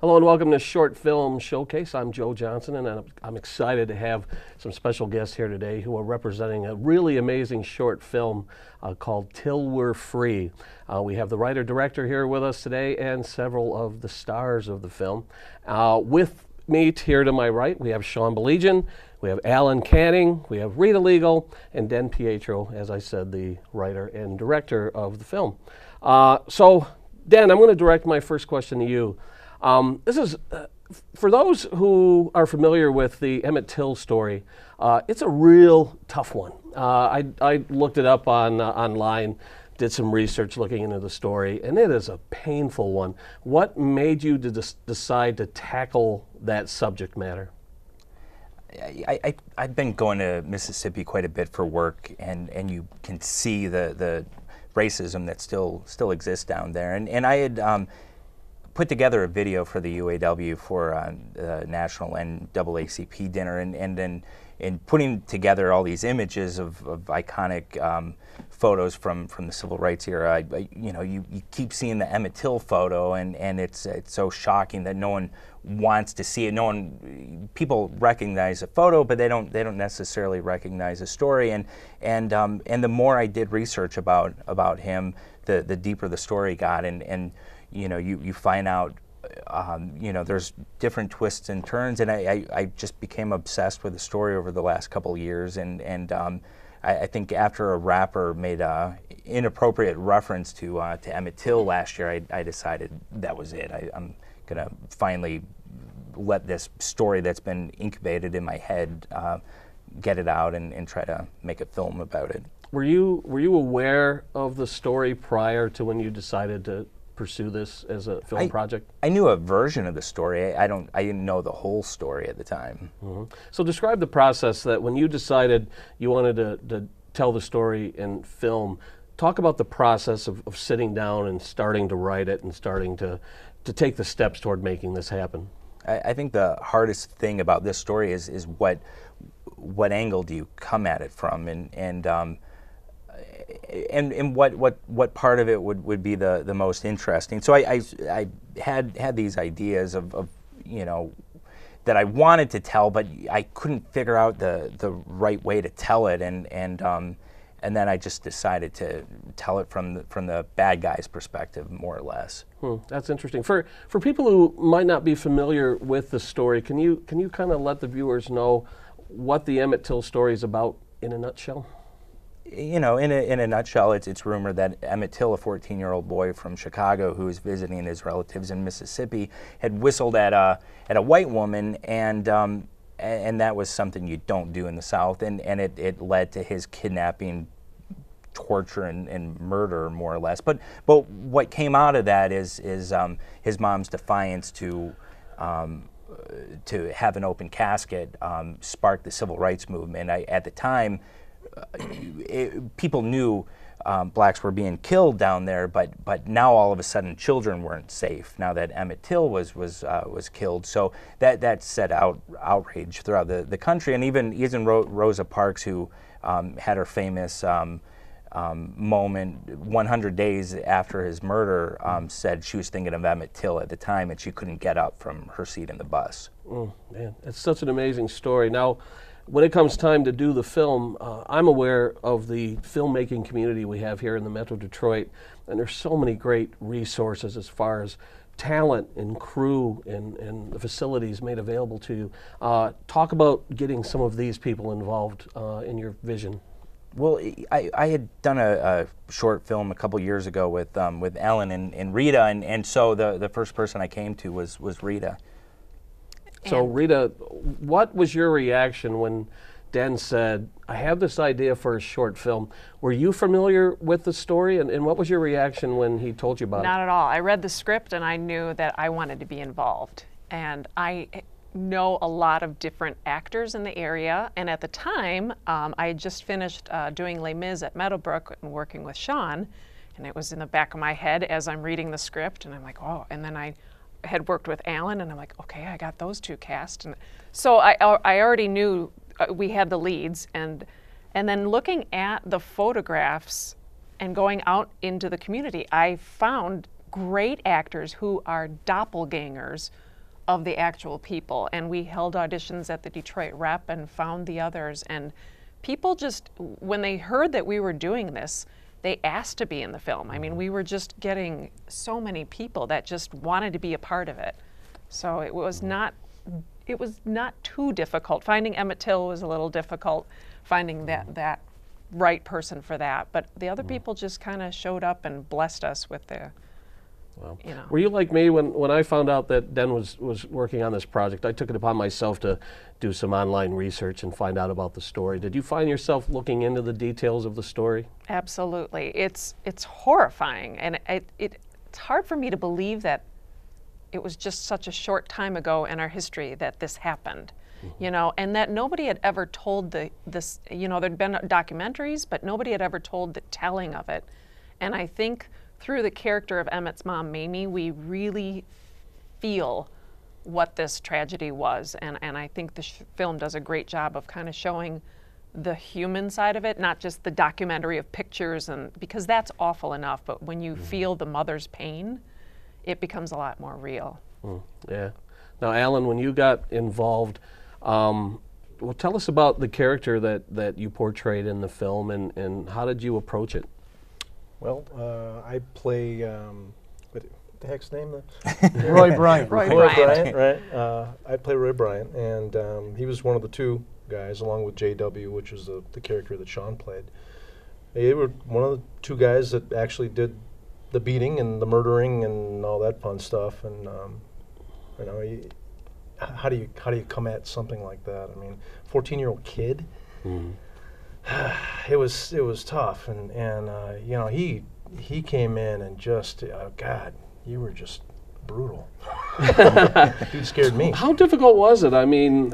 Hello and welcome to Short Film Showcase. I'm Joe Johnson, and I'm excited to have some special guests here today who are representing a really amazing short film called Till We're Free. We have the writer-director here with us today and several of the stars of the film. With me here to my right, we have Sean Baligian, we have Alan Canning, we have Rita Liegl, and Denn Pietro, as I said, the writer and director of the film. So, Den, I'm going to direct my first question to you. This is, for those who are familiar with the Emmett Till story, it's a real tough one. I looked it up online, did some research looking into the story, and it is a painful one. What made you decide to tackle that subject matter? I've been going to Mississippi quite a bit for work, and you can see the racism that still exists down there. And I had put together a video for the UAW for the National NAACP dinner, and then in putting together all these images of iconic photos from the civil rights era, you keep seeing the Emmett Till photo, and it's so shocking that no one wants to see it. People recognize the photo, but they don't necessarily recognize the story. And the more I did research about him, the deeper the story got, and you find out, there's different twists and turns, and I just became obsessed with the story over the last couple of years, and I think after a rapper made a inappropriate reference to Emmett Till last year, I decided that was it. I'm gonna finally let this story that's been incubated in my head get it out and try to make a film about it. Were you aware of the story prior to when you decided to pursue this as a film project? I knew a version of the story. I didn't know the whole story at the time. Mm-hmm. So describe the process that when you decided you wanted to tell the story in film. Talk about the process of sitting down and starting to write it and starting to take the steps toward making this happen. I think the hardest thing about this story is what angle do you come at it from, and what part of it would be the most interesting. So I had these ideas of that I wanted to tell, but I couldn't figure out the right way to tell it, and then I just decided to tell it from the bad guy's perspective, more or less. That's interesting. For people who might not be familiar with the story, can you kind of let the viewers know what the Emmett Till story is about in a nutshell? In a nutshell, it's rumored that Emmett Till, a 14-year-old boy from Chicago who was visiting his relatives in Mississippi, had whistled at a white woman, and that was something you don't do in the South, and it led to his kidnapping, torture, and murder, more or less. But what came out of that is his mom's defiance to have an open casket sparked the civil rights movement. At the time, people knew blacks were being killed down there, but now all of a sudden children weren't safe now that Emmett Till was killed. So that set out outrage throughout the country, and even Rosa Parks, who had her famous moment 100 days after his murder, said she was thinking of Emmett Till at the time, and she couldn't get up from her seat in the bus. Oh, man, it's such an amazing story. Now, when it comes time to do the film, I'm aware of the filmmaking community we have here in the Metro Detroit, and there's so many great resources as far as talent and crew and the facilities made available to you. Talk about getting some of these people involved in your vision. Well, I had done a short film a couple years ago with Ellen and Rita, and so the first person I came to was Rita. So Rita, what was your reaction when Den said, I have this idea for a short film? Were you familiar with the story, and what was your reaction when he told you about it? Not at all. I read the script and I knew that I wanted to be involved. And I know a lot of different actors in the area, and at the time, I had just finished doing Les Mis at Meadowbrook and working with Sean, and it was in the back of my head as I'm reading the script, and I'm like, oh, and then I had worked with Alan, and I'm like, okay, I got those two cast. And so I already knew we had the leads, and then looking at the photographs and going out into the community, I found great actors who are doppelgangers of the actual people. And we held auditions at the Detroit Rep and found the others. And people just, when they heard that we were doing this, they asked to be in the film. I mean, we were just getting so many people that just wanted to be a part of it. So it was not too difficult. Finding Emmett Till was a little difficult, finding that right person for that. But the other people just kind of showed up and blessed us with their, you know. Were you like me when I found out that Den was working on this project? I took it upon myself to do some online research and find out about the story. Did you find yourself looking into the details of the story? Absolutely. It's horrifying, and it's hard for me to believe that it was just such a short time ago in our history that this happened. You know, and that nobody had ever told this, you know, there'd been documentaries, but nobody had ever told the telling of it. And I think through the character of Emmett's mom, Mamie, we really feel what this tragedy was. And I think the film does a great job of kind of showing the human side of it, not just the documentary of pictures, and because that's awful enough, but when you feel the mother's pain, it becomes a lot more real. Yeah. Now, Alan, when you got involved, well, tell us about the character that you portrayed in the film, and how did you approach it? Well, I play, what the heck's the name? Roy Bryant. Roy Bryant, right? I play Roy Bryant, and he was one of the two guys, along with J.W., which was the character that Sean played. They were one of the two guys that actually did the beating and the murdering and all that fun stuff, and you know, how do you come at something like that? I mean, 14-year-old kid. It was tough, and you know, he came in and just God, you were just brutal. Dude scared me. How difficult was it? I mean,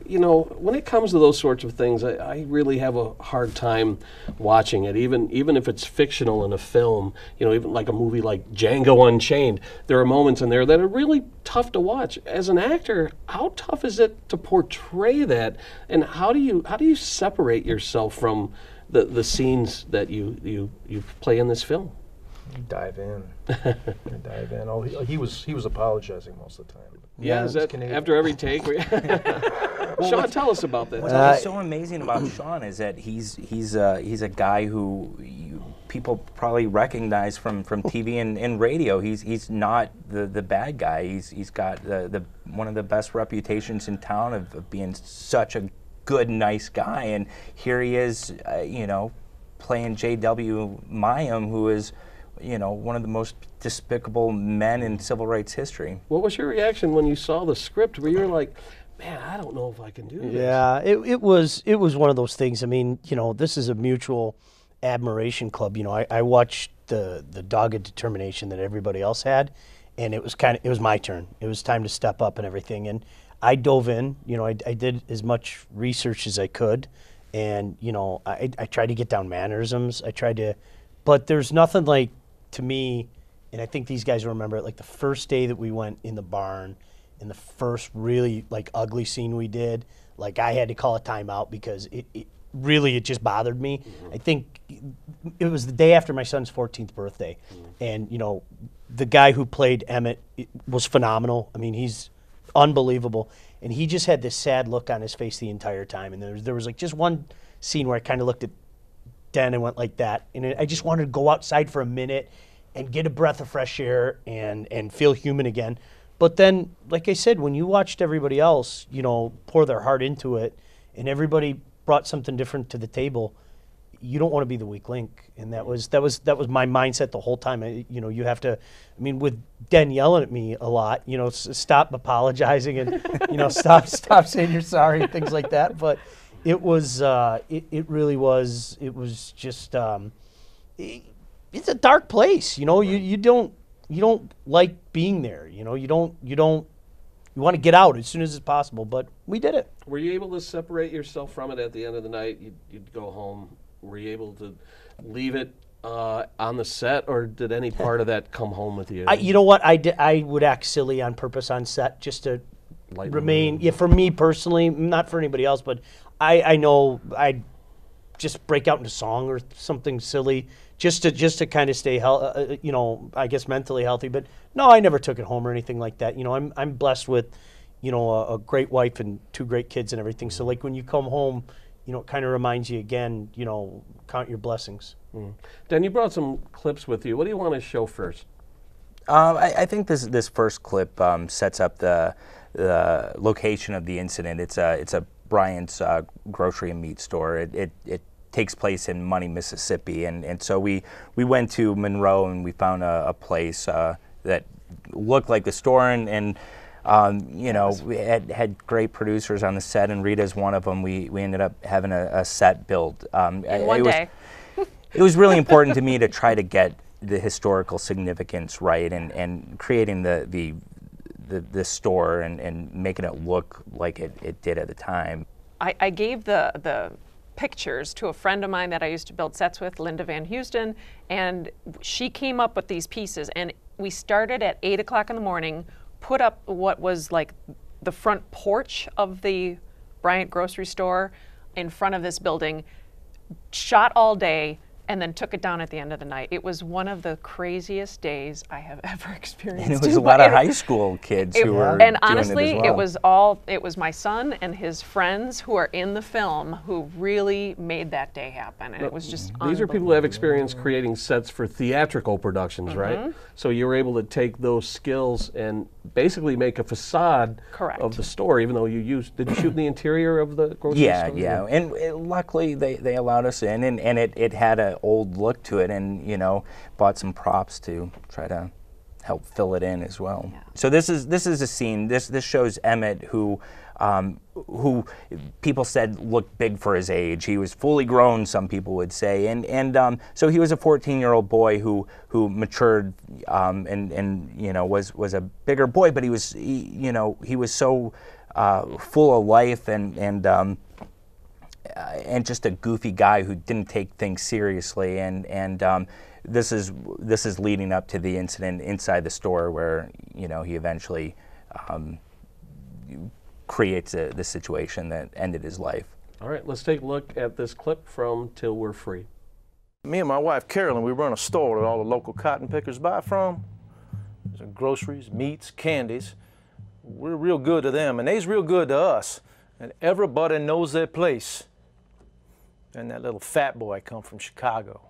you know, when it comes to those sorts of things, I really have a hard time watching it, even if it's fictional in a film. You know, even like a movie like Django Unchained, there are moments in there that are really tough to watch. As an actor, how tough is it to portray that, and how do you separate yourself from the scenes that you play in this film? You dive in. You dive in. Oh, he was apologizing most of the time. Yeah, is that after every take? Sean, tell us about that. What's so amazing about Sean is that he's a guy who people probably recognize from TV and radio. He's not the bad guy. He's got the one of the best reputations in town of being such a good, nice guy. And here he is, you know, playing J.W. Mayim, who is, you know, one of the most despicable men in civil rights history. What was your reaction when you saw the script where you were like, man, I don't know if I can do this? Yeah, it was one of those things. I mean, you know, this is a mutual admiration club. You know, I watched the dogged determination that everybody else had, and it was my turn. It was time to step up and everything. And I dove in. You know, I did as much research as I could, and, you know, I tried to get down mannerisms. But there's nothing like, to me, and I think these guys will remember it, like the first day that we went in the barn, in the first really like ugly scene we did, like I had to call a timeout because it really just bothered me. I think it was the day after my son's 14th birthday, and, you know, the guy who played Emmett was phenomenal. I mean, he's unbelievable, and he just had this sad look on his face the entire time. And there was like just one scene where I kind of looked at Den and went like that, and I just wanted to go outside for a minute and get a breath of fresh air and feel human again. But then, like I said, when you watched everybody else, you know, pour their heart into it, and everybody brought something different to the table, you don't want to be the weak link. And that was my mindset the whole time. You know, you have to, I mean, with Den yelling at me a lot, you know, stop apologizing and, you know, stop saying you're sorry and things like that. But it was, it really was, it was just, it's a dark place, you know. You don't like being there, you know. You want to get out as soon as it's possible, but we did it. Were you able to separate yourself from it at the end of the night? You'd go home. Were you able to leave it on the set, or did any part of that come home with you? You know what, I would act silly on purpose on set just to remain, for me personally, not for anybody else, but I know I'd just break out into song or something silly, just to kind of stay you know, I guess mentally healthy. But no, I never took it home or anything like that. You know, I'm blessed with, you know, a great wife and 2 great kids and everything. So like when you come home, you know, it kind of reminds you again, you know, count your blessings. Dan, you brought some clips with you. What do you want to show first? I think this first clip sets up the location of the incident. It's a Bryant's grocery and meat store. It takes place in Money, Mississippi, and so we went to Monroe and we found a place that looked like the store, and you know, we had great producers on the set, and Rita's one of them. We ended up having a set built. In one day. It was really important to me to try to get the historical significance right, and creating the store and making it look like it did at the time. I gave the pictures to a friend of mine that I used to build sets with, Linda Van Houston, and she came up with these pieces. And we started at 8 o'clock in the morning, put up what was like the front porch of the Bryant grocery store in front of this building, shot all day, and then took it down at the end of the night. It was one of the craziest days I have ever experienced. And it was a lot of high school kids who were and doing honestly, it as well. it was my son and his friends who are in the film who really made that day happen, and it was just These are people who have experience creating sets for theatrical productions, right? So you were able to take those skills and basically make a facade Correct. of the store, even though did you shoot in the interior of the grocery store? Yeah, and luckily they allowed us in, and it had an old look to it, and you know, bought some props to try to help fill it in as well. Yeah. So this is a scene. This shows Emmett, who people said looked big for his age. He was fully grown, some people would say, and so he was a 14-year-old boy who matured, and you know, was a bigger boy, but he was so full of life and just a goofy guy who didn't take things seriously, and this is leading up to the incident inside the store where, you know, he eventually creates the situation that ended his life. All right, let's take a look at this clip from Till We're Free. Me and my wife Carolyn, we run a store that all the local cotton pickers buy from. There's groceries, meats, candies. We're real good to them, and they's real good to us. And everybody knows their place. And that little fat boy come from Chicago.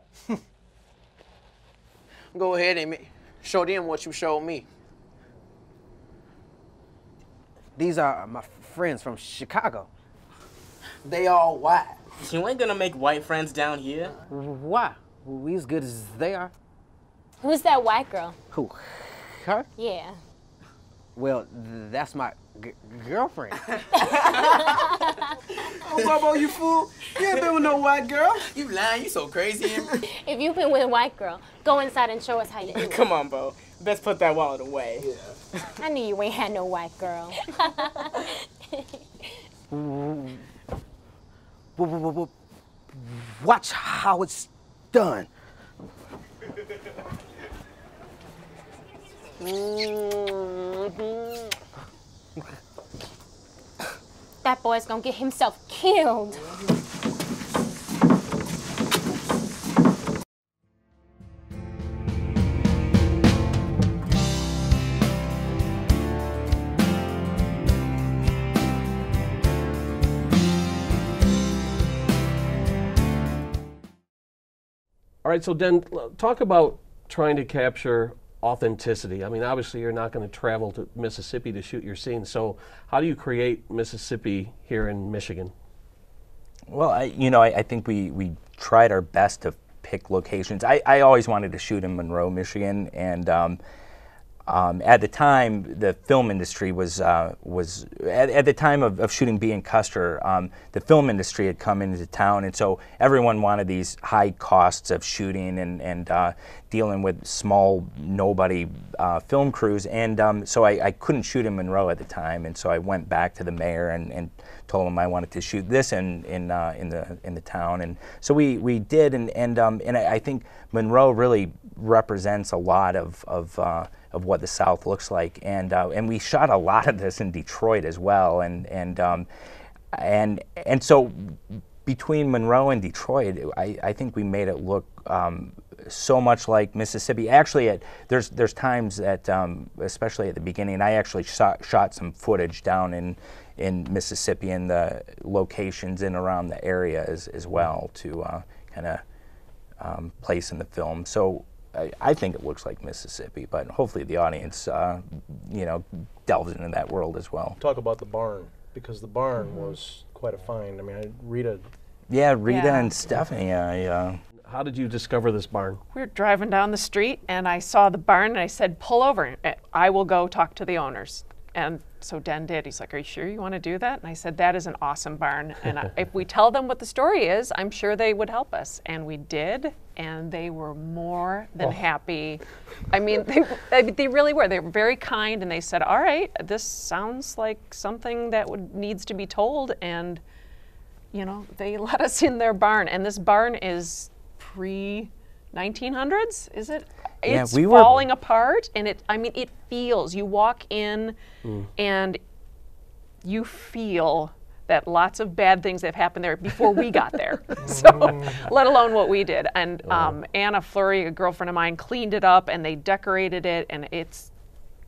Go ahead, Emmett. Show them what you showed me. These are my friends from Chicago. They all white. You ain't gonna make white friends down here. Why? We as good as they are. Who's that white girl? Who? Her? Yeah. Well, that's my girlfriend. Oh, Bobo, you fool. You ain't been with no white girl. You lying. You so crazy. If you've been with a white girl, go inside and show us how you do it. Come on, Bo. Best put that wallet away. Yeah. I knew you ain't had no white girl. Watch how it's done. That boy's gonna get himself killed. All right, so Den, talk about trying to capture authenticity. I mean, obviously you're not going to travel to Mississippi to shoot your scene, so how do you create Mississippi here in Michigan? Well, I think we tried our best to pick locations. I always wanted to shoot in Monroe, Michigan, and at the time, the film industry was at the time of shooting Bee and Custer, the film industry had come into town, and so everyone wanted these high costs of shooting and dealing with small nobody film crews, and so I couldn't shoot in Monroe at the time, and so I went back to the mayor and told him I wanted to shoot this in the town, and so we did, and I think Monroe really represents a lot of what the South looks like, and we shot a lot of this in Detroit as well, and so between Monroe and Detroit, I think we made it look so much like Mississippi. Actually, there's times that, especially at the beginning, I actually shot some footage down in Mississippi and the locations in around the area as well to kind of place in the film. So I think it looks like Mississippi, but hopefully the audience, you know, delves into that world as well. Talk about the barn, because the barn was quite a find. I mean, Rita. Yeah, Rita and Stephanie. How did you discover this barn? We were driving down the street and I saw the barn and I said, pull over. I will go talk to the owners. And so Den did. He's like, are you sure you want to do that? And I said, that is an awesome barn. And if we tell them what the story is, I'm sure they would help us. And we did. And they were more than happy. I mean, they really were. They were very kind. And they said, all right, this sounds like something that needs to be told. And, you know, they let us in their barn. And this barn is pre-1900s, is it? Yeah, it's falling apart, and it feels, you walk in and you feel that lots of bad things have happened there before we got there, so let alone what we did. And Anna Fleury, a girlfriend of mine, cleaned it up and they decorated it, and it's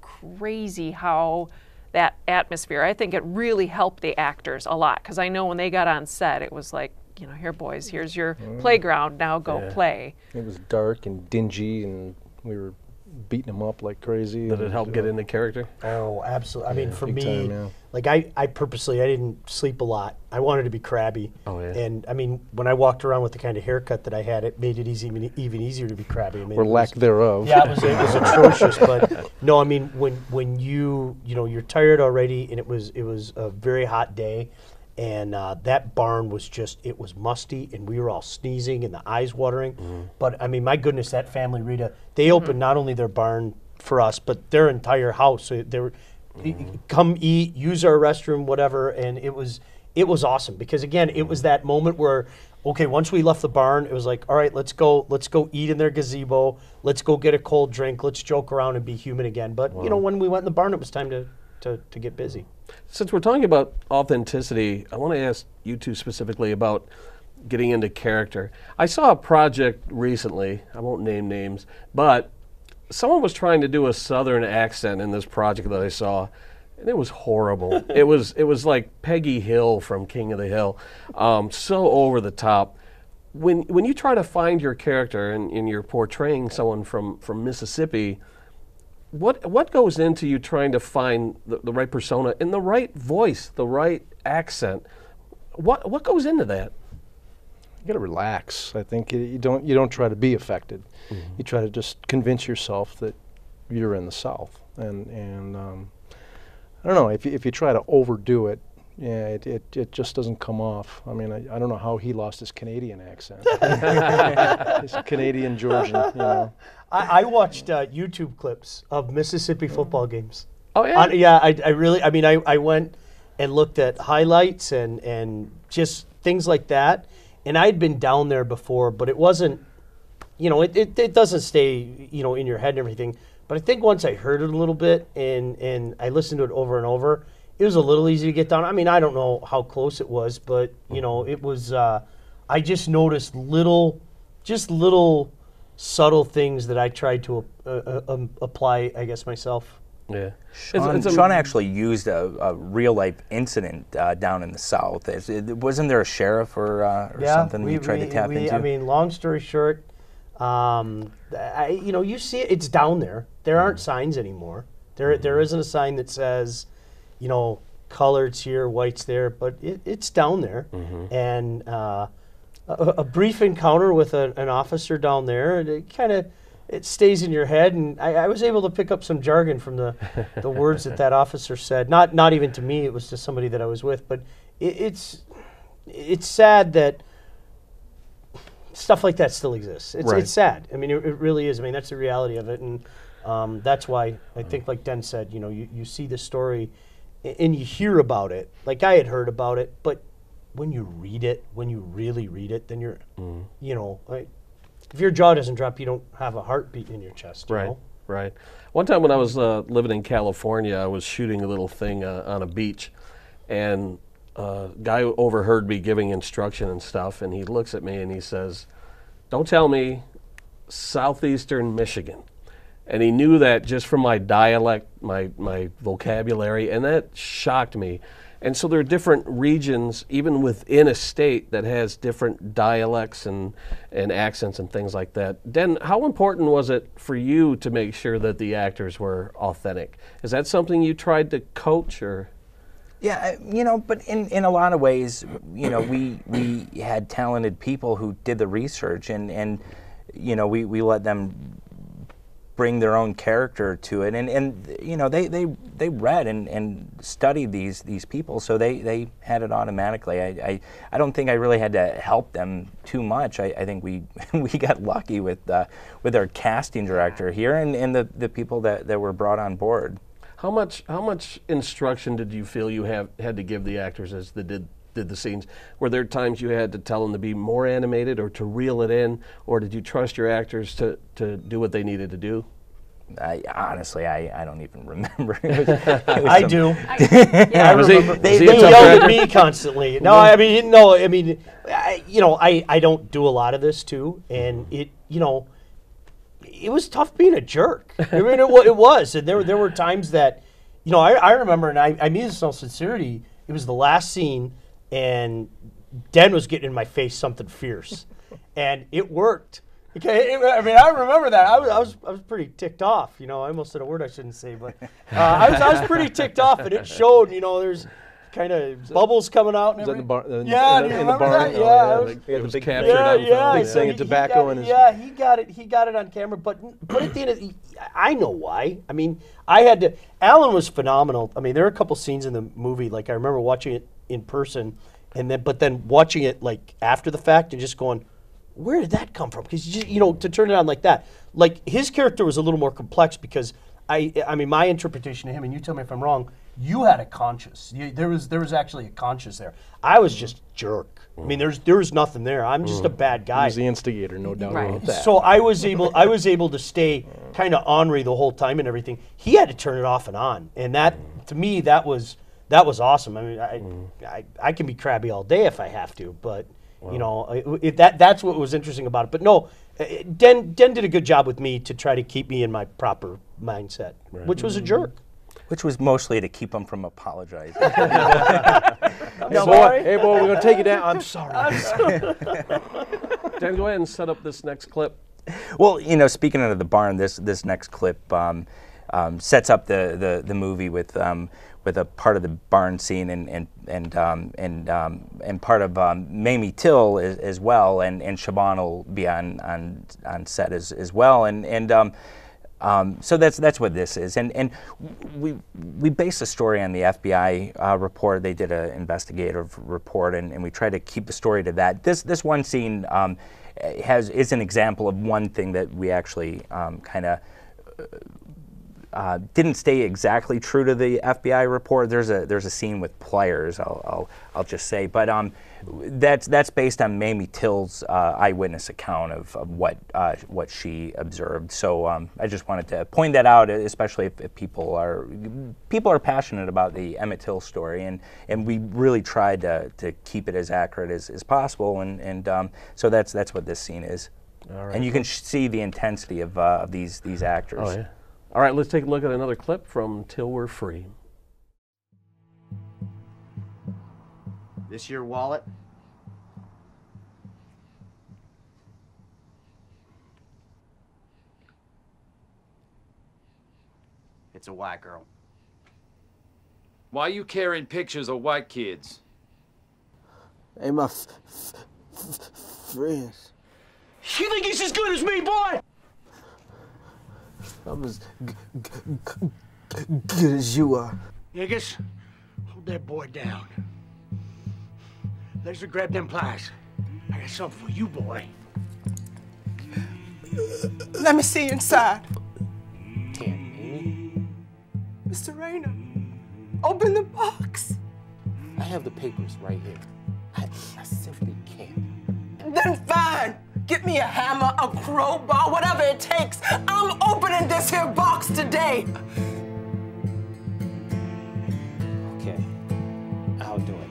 crazy how that atmosphere, I think it really helped the actors a lot, because I know when they got on set, it was like, you know, here boys, here's your playground, now go play. It was dark and dingy, and we were beating them up like crazy. Did it help get into character? Oh, absolutely. I mean, for me, time, like I purposely, I didn't sleep a lot. I wanted to be crabby. Oh, yeah. And I mean, when I walked around with the kind of haircut that I had, it made it even easier to be crabby. I mean, or lack thereof. Yeah, it was atrocious. But no, I mean, when you know, you're tired already, and it was a very hot day. And that barn was just, it was musty, and we were all sneezing and the eyes watering. But I mean, my goodness, that family, Rita, they opened not only their barn for us, but their entire house. So they were, come eat, use our restroom, whatever. And it was awesome, because again, it was that moment where, okay, once we left the barn, it was like, all right, let's go eat in their gazebo. Let's go get a cold drink. Let's joke around and be human again. But you know, when we went in the barn, it was time to get busy. Since we're talking about authenticity, I want to ask you two specifically about getting into character. I saw a project recently, I won't name names, but someone was trying to do a Southern accent in this project that I saw, and it was horrible. It was like Peggy Hill from King of the Hill, so over the top. When you try to find your character and you're portraying someone from Mississippi, what goes into you trying to find the right persona and the right voice, the right accent? What goes into that? You got to relax. I think you don't try to be affected. You try to just convince yourself that you're in the South. And I don't know, if you try to overdo it, yeah, it just doesn't come off. I mean, I don't know how he lost his Canadian accent. His Canadian Georgian, you know. I watched YouTube clips of Mississippi football games. Oh, yeah? Yeah, I really, I mean, I went and looked at highlights and just things like that. And I'd been down there before, but it wasn't, you know, it doesn't stay, you know, in your head and everything. But I think once I heard it a little bit and I listened to it over and over, it was a little easy to get down. I mean, I don't know how close it was, but, you know, it was, I just noticed little subtle things that I tried to apply, I guess, myself. Yeah. Sean actually used a real-life incident down in the South. Wasn't there a sheriff or something you tried to tap into? I mean, long story short, you know, you see it, it's down there. There aren't signs anymore. There isn't a sign that says, you know, colored's here, white's there, but it's down there. And a brief encounter with an officer down there, it stays in your head, and I was able to pick up some jargon from the words that officer said. Not even to me, it was to somebody that I was with. But it's sad that stuff like that still exists. It's sad. I mean, it really is. I mean, that's the reality of it, and that's why I think, like Den said, you know, you see the story and you hear about it. Like I had heard about it, but when you read it, when you really read it, then you're, you know, like, if your jaw doesn't drop, you don't have a heartbeat in your chest. You know? Right. One time when I was living in California, I was shooting a little thing on a beach, and guy overheard me giving instruction and stuff, and he looks at me and he says, "Don't tell me Southeastern Michigan." And he knew that just from my dialect, my vocabulary, and that shocked me. And so there are different regions, even within a state, that has different dialects and accents and things like that. Den, how important was it for you to make sure that the actors were authentic? Is that something you tried to coach, or? Yeah, you know, but in a lot of ways, you know, we had talented people who did the research, and you know, we let them bring their own character to it, and you know, they read and studied these people, so they had it automatically. I don't think I really had to help them too much. I think we got lucky with our casting director here and the people that were brought on board. How much instruction did you feel you had to give the actors as they did the scenes? Were there times you had to tell them to be more animated or to reel it in, or did you trust your actors to do what they needed to do? Honestly, I don't even remember. I do. Yeah. I remember. They yelled at me constantly. No, I mean, you know, I don't do a lot of this too, and it was tough being a jerk. I mean, it was, and there were times that, you know, I remember, and I mean this in all sincerity, it was the last scene, and Den was getting in my face something fierce, and it worked. Okay, I mean, I remember that. I was pretty ticked off. You know, I almost said a word I shouldn't say, but I was pretty ticked off, and it showed. You know, there's kind of bubbles coming out. And was that in the bar? Yeah, in the barn. That? Yeah, it was captured. Yeah, singing tobacco in his. Yeah, he got it on camera. But at the end of I know why. I mean, I had to. Alan was phenomenal. I mean, there are a couple scenes in the movie. Like I remember watching it in person, but then watching it like after the fact and just going, where did that come from? Because you know, to turn it on like that, like his character was a little more complex because I mean, my interpretation of him, and you tell me if I'm wrong. You had a conscience. There was actually a conscience there. I was just jerk. I mean, there was nothing there. I'm just a bad guy. He was the instigator, no doubt about that. So I was able to stay kind of ornery the whole time and everything. He had to turn it off and on, and that to me that was awesome. I mean, I can be crabby all day if I have to, but. You know, that's what was interesting about it. But no, Den did a good job with me to try to keep me in my proper mindset, which was a jerk. Which was mostly to keep them from apologizing. No, boy, hey, boy, we're going to take you down. I'm sorry. Dan, go ahead and set up this next clip. Well, you know, speaking of the barn, this next clip sets up the movie with a part of the barn scene and part of Mamie Till as well, and Chevonne will be on set as well, so that's what this is, and we based the story on the FBI report. They did an investigative report, and we tried to keep the story to that. This one scene is an example of one thing that we actually kind of. Didn't stay exactly true to the FBI report. There's a scene with pliers. I'll just say, but that's based on Mamie Till's eyewitness account of what she observed. So I just wanted to point that out, especially if people are passionate about the Emmett Till story, and we really tried to keep it as accurate as possible, and so that's what this scene is. All right. And you can see the intensity of these actors. Oh, yeah. All right, let's take a look at another clip from Till We're Free. This your wallet? It's a white girl. Why you carrying pictures of white kids? Hey, my friends. You think he's as good as me, boy? I'm as good as you are. Niggas, hold that boy down. Let's grab them pliers. I got something for you, boy. Let me see inside. Damn, Amy. Mr. Rayner, open the box. I have the papers right here. I simply can't. Then fine. Get me a hammer, a crowbar, whatever it takes. I'm opening this here box today. Okay, I'll do it.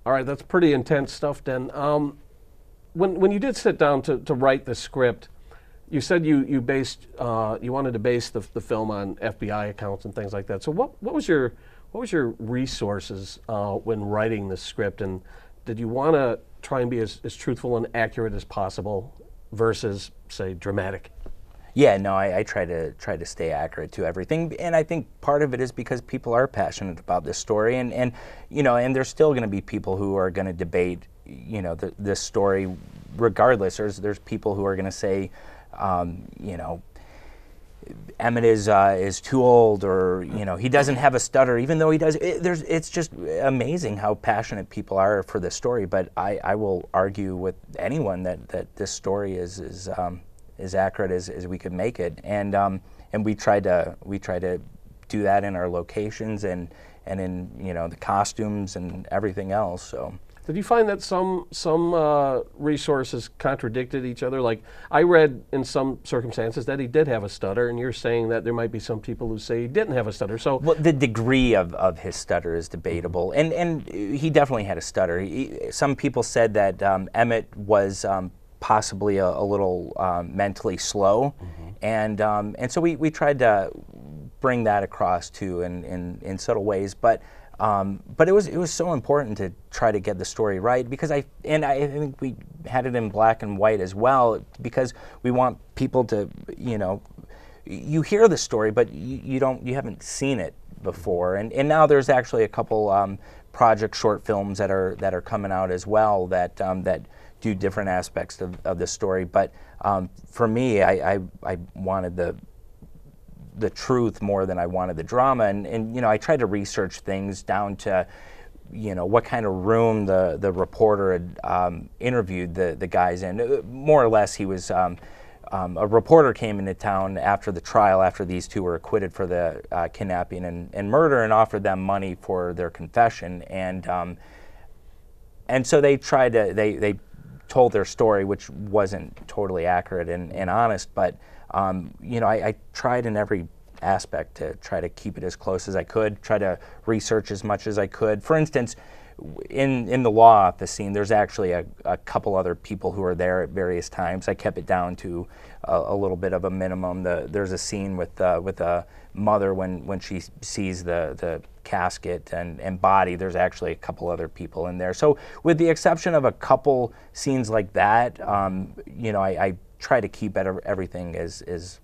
All right, that's pretty intense stuff, Den. When you did sit down to write the script, you said you wanted to base the film on FBI accounts and things like that. So what was your resources when writing the script, and did you want to try and be as truthful and accurate as possible versus, say, dramatic? Yeah, no, I try to stay accurate to everything, and I think part of it is because people are passionate about this story, and you know, and there's still going to be people who are going to debate, you know, this story, regardless. There's people who are going to say, you know, Emmett is too old, or you know, he doesn't have a stutter, even though he does. It's just amazing how passionate people are for this story. But I will argue with anyone that this story is as accurate as we could make it, and we try to do that in our locations and in, you know, the costumes and everything else. So. Did you find that some resources contradicted each other? Like, I read in some circumstances that he did have a stutter, and you're saying that there might be some people who say he didn't have a stutter. So, well, the degree of his stutter is debatable, and he definitely had a stutter. Some people said that Emmett was possibly a little mentally slow, and so we tried to bring that across too in subtle ways, but it was so important to try to get the story right, because I think we had it in black and white as well, because we want people to, you know, you hear the story, but you haven't seen it before, and now there's actually a couple project short films that are coming out as well that do different aspects of the story, but for me, I wanted the truth more than I wanted the drama, and you know, I tried to research things down to, you know, what kind of room the reporter had interviewed the guys in. More or less, he was a reporter came into town after the trial, after these two were acquitted for the kidnapping and murder, and offered them money for their confession, and so they tried to they told their story, which wasn't totally accurate and honest, but you know, I tried in every aspect to try to keep it as close as I could, try to research as much as I could. For instance, in the law office scene, there's actually a couple other people who are there at various times. I kept it down to a little bit of a minimum. There's a scene with a mother when she sees the casket and body. There's actually a couple other people in there. So with the exception of a couple scenes like that, you know, I try to keep everything as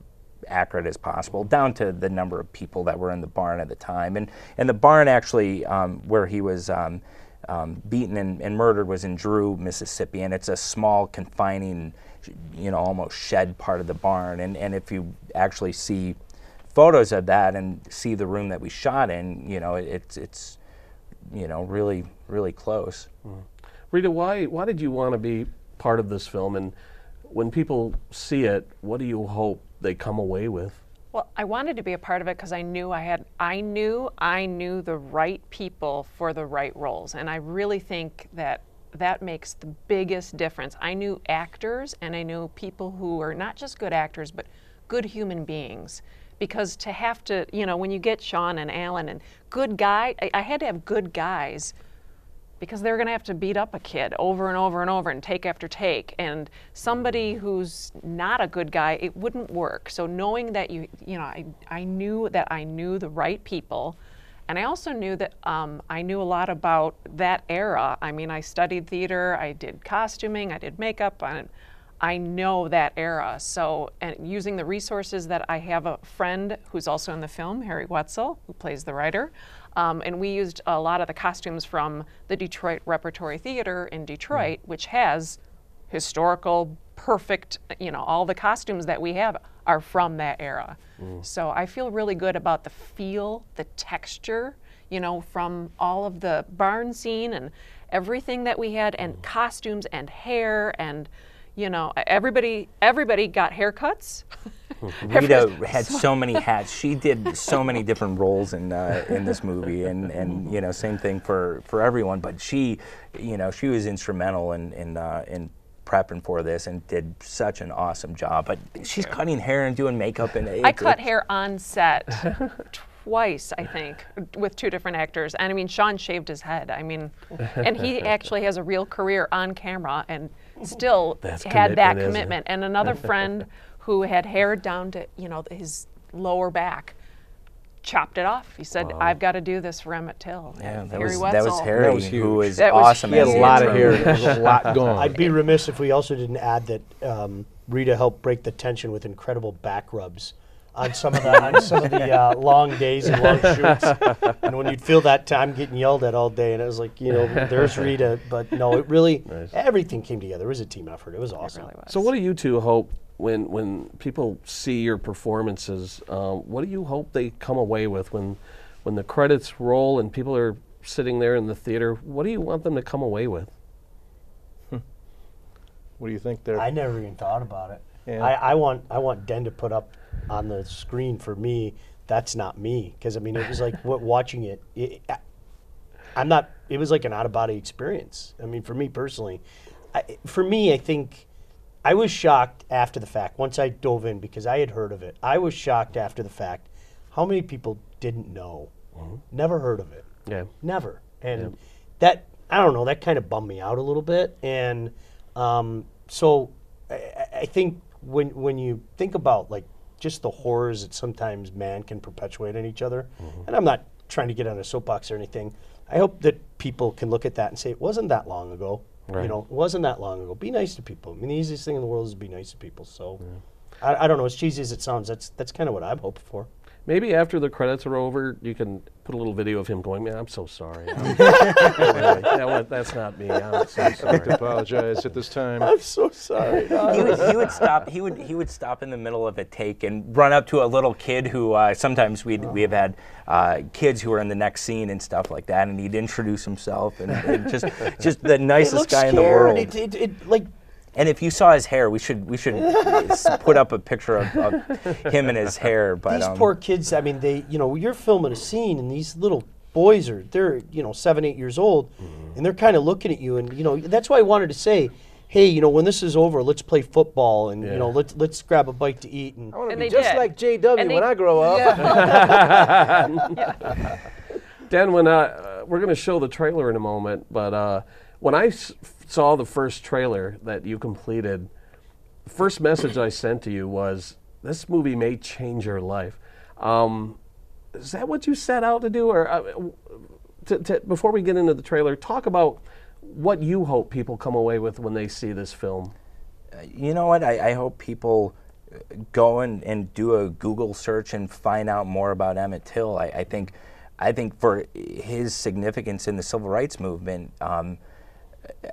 accurate as possible, down to the number of people that were in the barn at the time. And the barn actually, where he was beaten and murdered, was in Drew, Mississippi, and it's a small, confining, you know, almost shed part of the barn. And if you actually see photos of that and see the room that we shot in, you know, it's you know, really, really close. Rita, why did you want to be part of this film, and when people see it, what do you hope they come away with? Well, I wanted to be a part of it because I knew I knew the right people for the right roles, and I really think that makes the biggest difference. I knew actors, and I knew people who are not just good actors, but good human beings. Because to have to, you know, when you get Sean and Alan and good guy, I had to have good guys, because they're going to have to beat up a kid over and over and over and take after take. And somebody who's not a good guy, it wouldn't work. So knowing that you know, I knew that I knew the right people. And I also knew that I knew a lot about that era. I mean, I studied theater, I did costuming, I did makeup, and I know that era. So, and using the resources that I have, a friend who's also in the film, Harry Wetzel, who plays the writer, and we used a lot of the costumes from the Detroit Repertory Theater in Detroit, which has historical, perfect, you know, all the costumes that we have are from that era. So I feel really good about the feel, the texture, you know, from all of the barn scene and everything that we had, and costumes and hair, and you know, everybody got haircuts. Rita had so many hats. She did so many different roles in this movie, and you know, same thing for everyone. But she, you know, she was instrumental in prepping for this and did such an awesome job. But she's cutting hair and doing makeup, and I cut hair on set twice, I think, with 2 different actors. And I mean, Sean shaved his head. I mean, and he actually has a real career on camera and still had that commitment. And another friend who had hair down to, you know, his lower back, chopped it off. He said, "I've got to do this for Emmett Till." Yeah, that was Harry, who was That awesome. He had a lot of hair. There was a lot going on. I'd be remiss if we also didn't add that Rita helped break the tension with incredible back rubs on some of the long days and long shoots. And when you'd feel that time getting yelled at all day, and it was like, you know, there's Rita. But no, it really, everything came together. It was a team effort. It was awesome. It really was. So what do you two hope when people see your performances? What do you hope they come away with when the credits roll and people are sitting there in the theater? What do you want them to come away with? What do you think there? I never even thought about it. Yeah. I want Den to put up on the screen for me, that's not me. Because I mean, it was like watching it. It was like an out-of-body experience. I mean, for me personally, I think I was shocked after the fact. Once I dove in, because I had heard of it, I was shocked after the fact how many people didn't know, never heard of it, never. And that, I don't know, that kind of bummed me out a little bit. And so I think when you think about like just the horrors that sometimes man can perpetuate in each other, and I'm not trying to get on a soapbox or anything, I hope that people can look at that and say, it wasn't that long ago. You know, it wasn't that long ago. Be nice to people. I mean, the easiest thing in the world is to be nice to people. So I don't know, as cheesy as it sounds, that's kind of what I'm hoping for. Maybe after the credits are over, you can put a little video of him going, "Man, I'm so sorry." That's not me. I'm so sorry. I'd like to apologize at this time. I'm so sorry. He would stop. He would stop in the middle of a take and run up to a little kid who sometimes we have had kids who are in the next scene and stuff like that, and he'd introduce himself and just the nicest guy in the world. And if you saw his hair, we should put up a picture of him and his hair. But these poor kids, I mean, you're filming a scene, and these little boys they're 7, 8 years old, and they're kind of looking at you, and that's why I wanted to say, hey, when this is over, let's play football, and let's grab a bite to eat. And I want to be just like JW when I grow up. Dan, we're going to show the trailer in a moment, but when I saw the first trailer that you completed, the first message I sent to you was, this movie may change your life. Is that what you set out to do? Or before we get into the trailer, talk about what you hope people come away with when they see this film. You know what? I hope people go and do a Google search and find out more about Emmett Till. I think for his significance in the civil rights movement,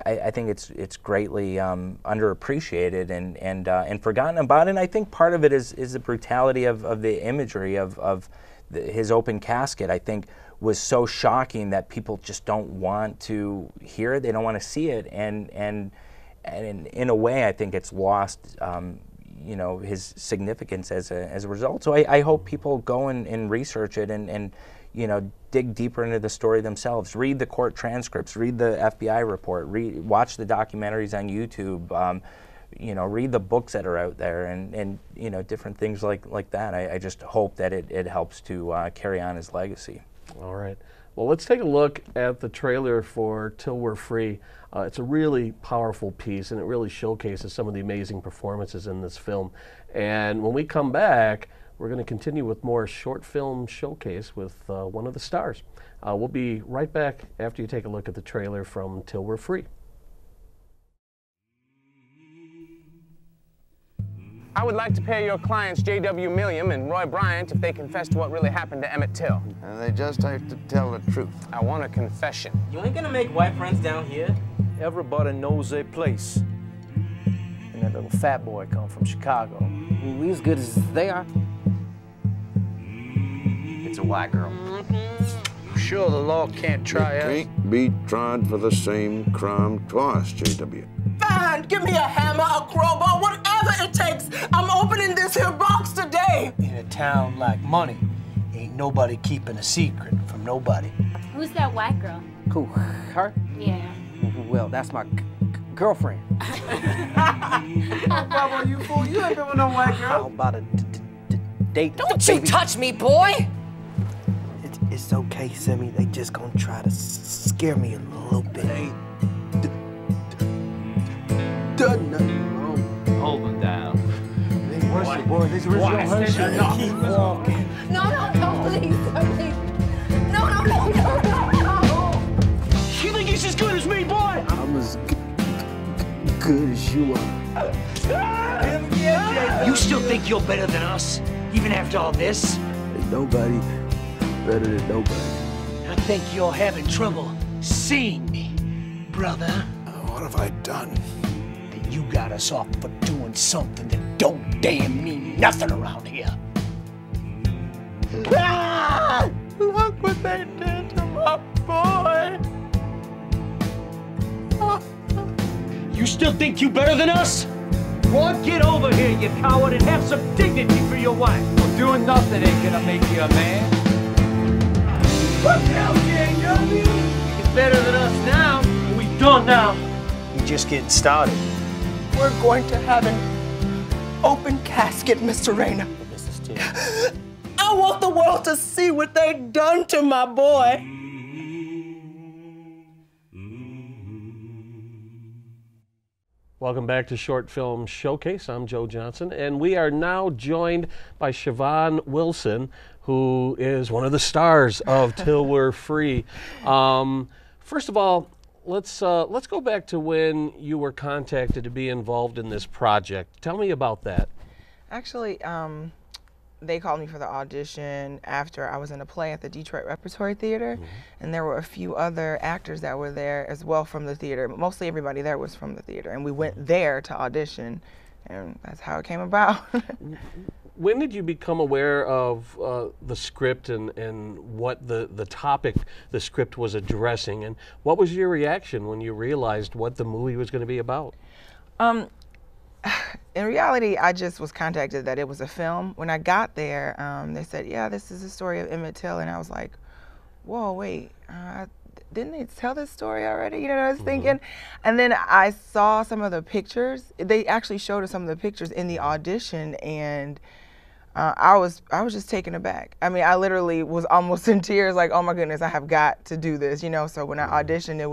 I think it's greatly underappreciated and forgotten about. And I think part of it is the brutality of the imagery of his open casket. I think was so shocking that people just don't want to hear it. They don't want to see it. And in a way, I think it's lost his significance as a result. So I hope people go and research it and dig deeper into the story themselves. Read the court transcripts, read the FBI report, watch the documentaries on YouTube, read the books that are out there, and different things like that. I just hope that it helps to carry on his legacy. All right. Well, let's take a look at the trailer for Till We're Free. It's a really powerful piece, and it really showcases some of the amazing performances in this film. And when we come back, we're going to continue with more short film showcase with one of the stars. We'll be right back after you take a look at the trailer from Till We're Free. I would like to pay your clients J.W. Milliam and Roy Bryant if they confess to what really happened to Emmett Till. And they just have to tell the truth. I want a confession. You ain't gonna make white friends down here. Everybody knows their place. And that little fat boy come from Chicago. We as good as they are. It's a white girl. Sure, the law can't try us. Can't be tried for the same crime twice, J.W. Fine, give me a hammer, a crowbar, whatever it takes. I'm opening this here box today. In a town like Money, ain't nobody keeping a secret from nobody. Who's that white girl? Who, her? Yeah. Well, that's my girlfriend. Bravo, you fool. You ain't been with no white girl. How about a date? Don't you touch me, boy. It's okay, Simi. They just gonna try to scare me a little bit. Hey, done nothing wrong. Hold them down. Hey, where's the boy? This is real. Keep walking. No, please, please. No. You think he's as good as me, boy? I'm as good as you are. You still think you're better than us, even after all this? Ain't nobody better than nobody. I think you're having trouble seeing me, brother. What have I done? That you got us off for doing something that don't damn mean nothing around here. Ah! Look what they did to my boy. You still think you better than us? Well, get over here, you coward, and have some dignity for your wife. Well, doing nothing ain't gonna make you a man. What the hell, JW? You're better than us now. We done now. We're just getting started. We're going to have an open casket, Mr. Rayner. Mrs. Till. I want the world to see what they done to my boy. Welcome back to Short Film Showcase. I'm Joe Johnson, and we are now joined by Chevonne Wilson, who is one of the stars of Till We're Free. First of all, let's go back to when you were contacted to be involved in this project. Tell me about that. Actually, they called me for the audition after I was in a play at the Detroit Repertory Theater, and there were a few other actors that were there as well from the theater. Mostly everybody there was from the theater, and we went there to audition, and that's how it came about. When did you become aware of the script and what the topic the script was addressing, and what was your reaction when you realized what the movie was going to be about? In reality, I just was contacted that it was a film. When I got there, they said, yeah, this is the story of Emmett Till, and I was like, whoa, wait, didn't they tell this story already? You know what I was thinking? And then I saw some of the pictures. They actually showed us some of the pictures in the audition, and I was just taken aback. I mean, I literally was almost in tears, like, oh my goodness, I have got to do this, you know? So when I auditioned, it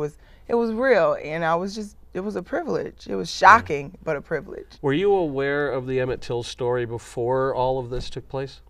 was real, and I was just, it was a privilege. It was shocking, but a privilege. Were you aware of the Emmett Till story before all of this took place?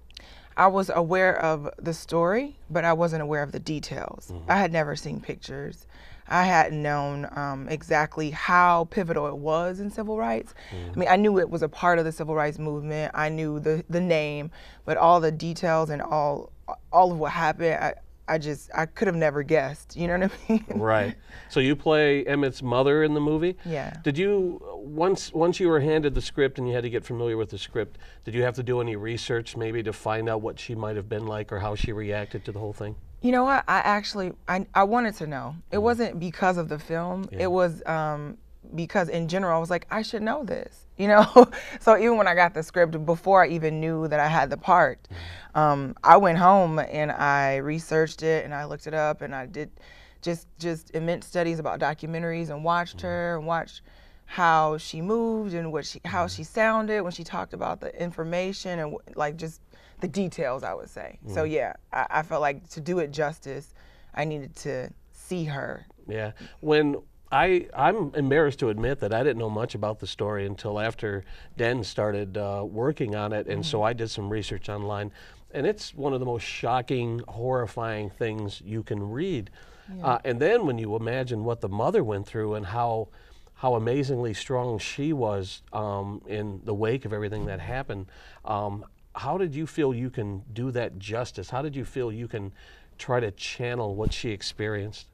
I was aware of the story, but I wasn't aware of the details. I had never seen pictures. I hadn't known exactly how pivotal it was in civil rights. I mean, I knew it was a part of the civil rights movement. I knew the name, but all the details and all of what happened, I could have never guessed, you know what I mean? Right. So you play Emmett's mother in the movie? Yeah. Did you, once you were handed the script and you had to get familiar with the script, did you have to do any research maybe to find out what she might have been like or how she reacted to the whole thing? You know what, I wanted to know. It wasn't because of the film, it was because in general, I was like, I should know this, you know? So even when I got the script, before I even knew that I had the part, I went home and I researched it and I looked it up and I did just immense studies about documentaries and watched her and watched how she moved and how she sounded when she talked about the information and like just the details, I would say. So yeah, I felt like to do it justice, I needed to see her. Yeah. When I'm embarrassed to admit that I didn't know much about the story until after Den started working on it, and so I did some research online, and it's one of the most shocking, horrifying things you can read. Yeah. And then when you imagine what the mother went through and how amazingly strong she was in the wake of everything that happened, how did you feel you can do that justice? How did you feel you can try to channel what she experienced?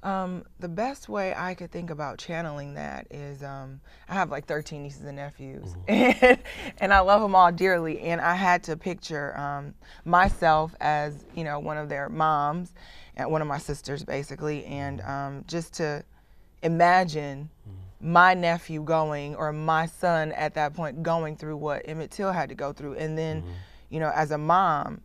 The best way I could think about channeling that is I have like 13 nieces and nephews, and I love them all dearly, and I had to picture myself as, you know, one of their moms, and one of my sisters basically, and just to imagine my nephew going, or my son at that point going through what Emmett Till had to go through, and then, you know, as a mom,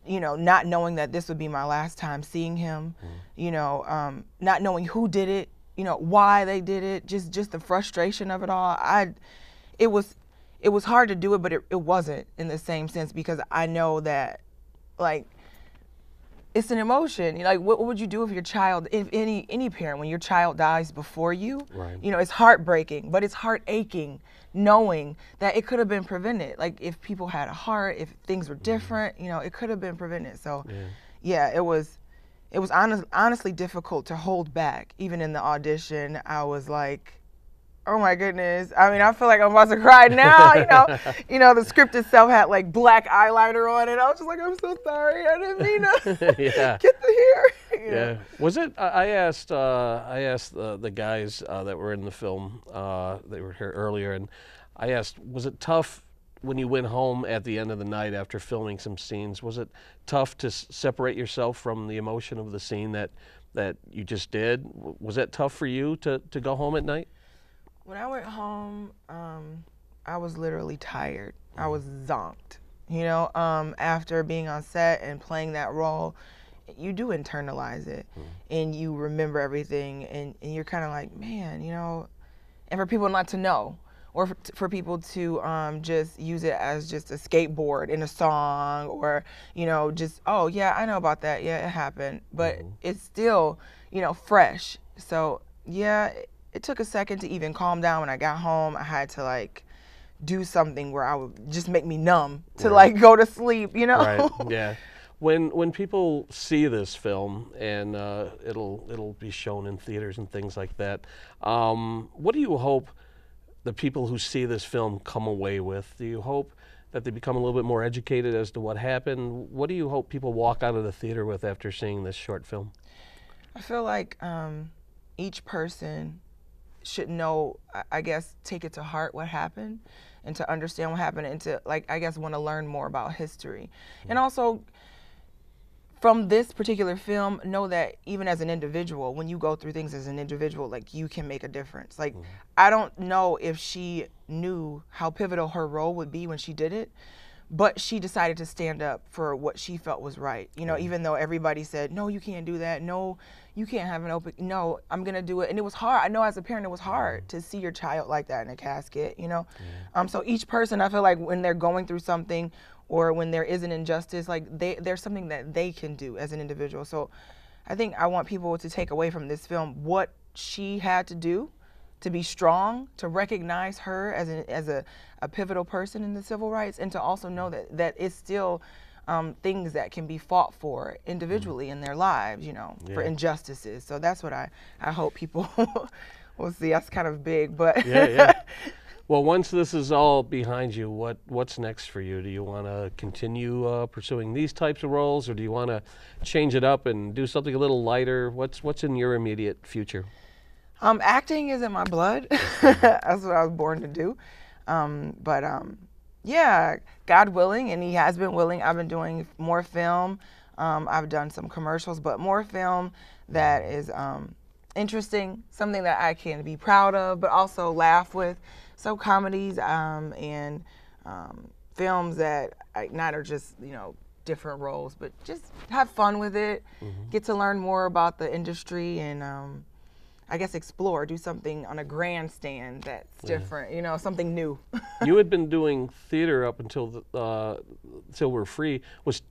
you know, not knowing that this would be my last time seeing him, you know, not knowing who did it, you know, why they did it, just the frustration of it all. It was hard to do it, but it wasn't in the same sense, because I know that, like, it's an emotion. Like, what would you do if your child, if any parent, when your child dies before you, Right. you know, it's heartbreaking, but it's heart aching knowing that it could have been prevented. Like, if people had a heart, if things were different, you know, it could have been prevented. So, yeah, it was honestly difficult to hold back. Even in the audition, I was like, oh my goodness. I mean, I feel like I'm about to cry now, you know, the script itself had like black eyeliner on it. I was just like, I'm so sorry. I didn't mean to get to here. Yeah. Was it, I asked the guys that were in the film, they were here earlier, and I asked, was it tough when you went home at the end of the night after filming some scenes? Was it tough to separate yourself from the emotion of the scene that you just did? Was that tough for you to go home at night? When I went home, I was literally tired. I was zonked. You know, after being on set and playing that role, you do internalize it, and you remember everything, and you're kind of like, man, you know, and for people not to know, or for people to just use it as just a skateboard in a song, or, you know, just, oh, yeah, I know about that. Yeah, it happened. But it's still, you know, fresh. So, yeah, it took a second to even calm down. When I got home, I had to, like, do something where I would just make me numb to, like, go to sleep, you know? Right, yeah. When people see this film, and it'll be shown in theaters and things like that, what do you hope the people who see this film come away with? Do you hope that they become a little bit more educated as to what happened? What do you hope people walk out of the theater with after seeing this short film? I feel like each person should know, I guess, take it to heart what happened, and to understand what happened, and to, like, I guess, want to learn more about history. And also, from this particular film, know that even as an individual, when you go through things as an individual, like, you can make a difference. Like, I don't know if she knew how pivotal her role would be when she did it, but she decided to stand up for what she felt was right. You know, even though everybody said, no, you can't do that. No, you can't have an open, no, I'm going to do it. And it was hard. I know as a parent, it was hard to see your child like that in a casket, you know? So each person, I feel like when they're going through something, or when there is an injustice, like, there's something that they can do as an individual. So I think I want people to take away from this film what she had to do to be strong, to recognize her as a pivotal person in the civil rights, and to also know that it's still things that can be fought for individually in their lives, you know, for injustices. So that's what I hope people will see. That's kind of big, but Well, once this is all behind you, what's next for you? Do you want to continue pursuing these types of roles, or do you want to change it up and do something a little lighter? What's in your immediate future? Acting is in my blood. That's what I was born to do. Yeah, God willing, and He has been willing, I've been doing more film. I've done some commercials, but more film that is interesting, something that I can be proud of, but also laugh with. So comedies and films that not are just, you know, different roles, but just have fun with it, get to learn more about the industry, and I guess explore, do something on a grandstand that's different, you know, something new. You had been doing theater up until Till We're Free. Was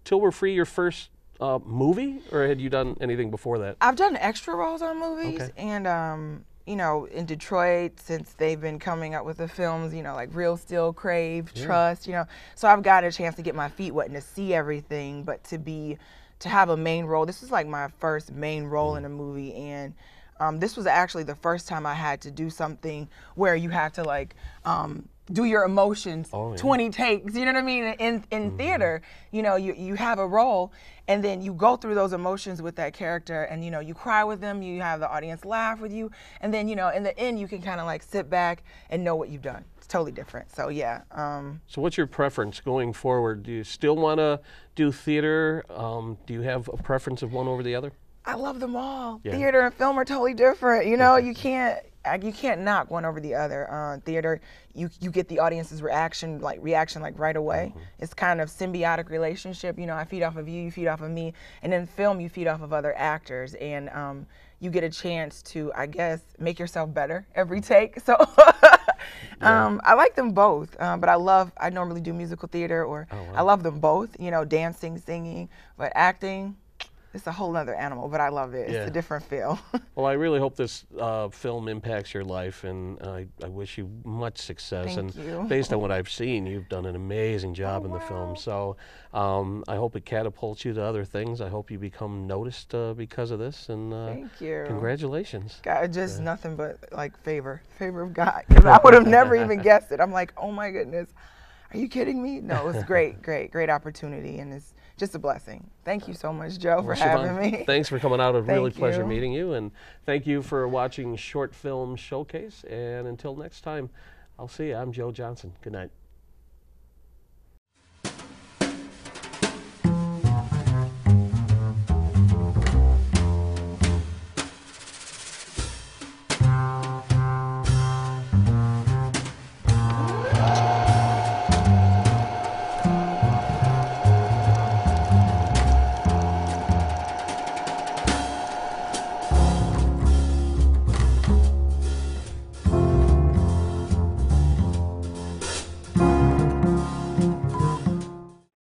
Till We're Free your first movie, or had you done anything before that? I've done extra roles on movies, and you know, in Detroit, since they've been coming up with the films, you know, like Real Steel, Crave, Trust, you know, so I've got a chance to get my feet wet and to see everything, but to have a main role, this was like my first main role in a movie, and this was actually the first time I had to do something where you have to, like, do your emotions 20 takes, you know what I mean? In theater, you know, you have a role, and then you go through those emotions with that character, and, you know, you cry with them, you have the audience laugh with you, and then, you know, in the end, you can kind of, like, sit back and know what you've done. It's totally different. So, yeah. So what's your preference going forward? Do you still want to do theater? Do you have a preference of one over the other? I love them all. Yeah. Theater and film are totally different. You know, you can't knock one over the other. Theater, you get the audience's reaction like right away. It's kind of symbiotic relationship. You know, I feed off of you, you feed off of me, and in film you feed off of other actors, and you get a chance to, I guess, make yourself better every take. So I like them both, but I normally do musical theater, or I love them both, you know, dancing, singing, but acting, it's a whole other animal, but I love it. It's a different feel. Well, I really hope this film impacts your life, and I wish you much success. Thank you. Based on what I've seen, you've done an amazing job in the film. So I hope it catapults you to other things. I hope you become noticed because of this. And thank you. Congratulations. God, just nothing but like favor of God, because I would have never even guessed it. I'm like, oh my goodness, are you kidding me? No, it's great opportunity, and it's just a blessing. Thank you so much, Joe, for having me. Thanks for coming out. A really pleasure you. meeting you, and thank you for watching Short Film Showcase. And until next time, I'll see you. I'm Joe Johnson. Good night.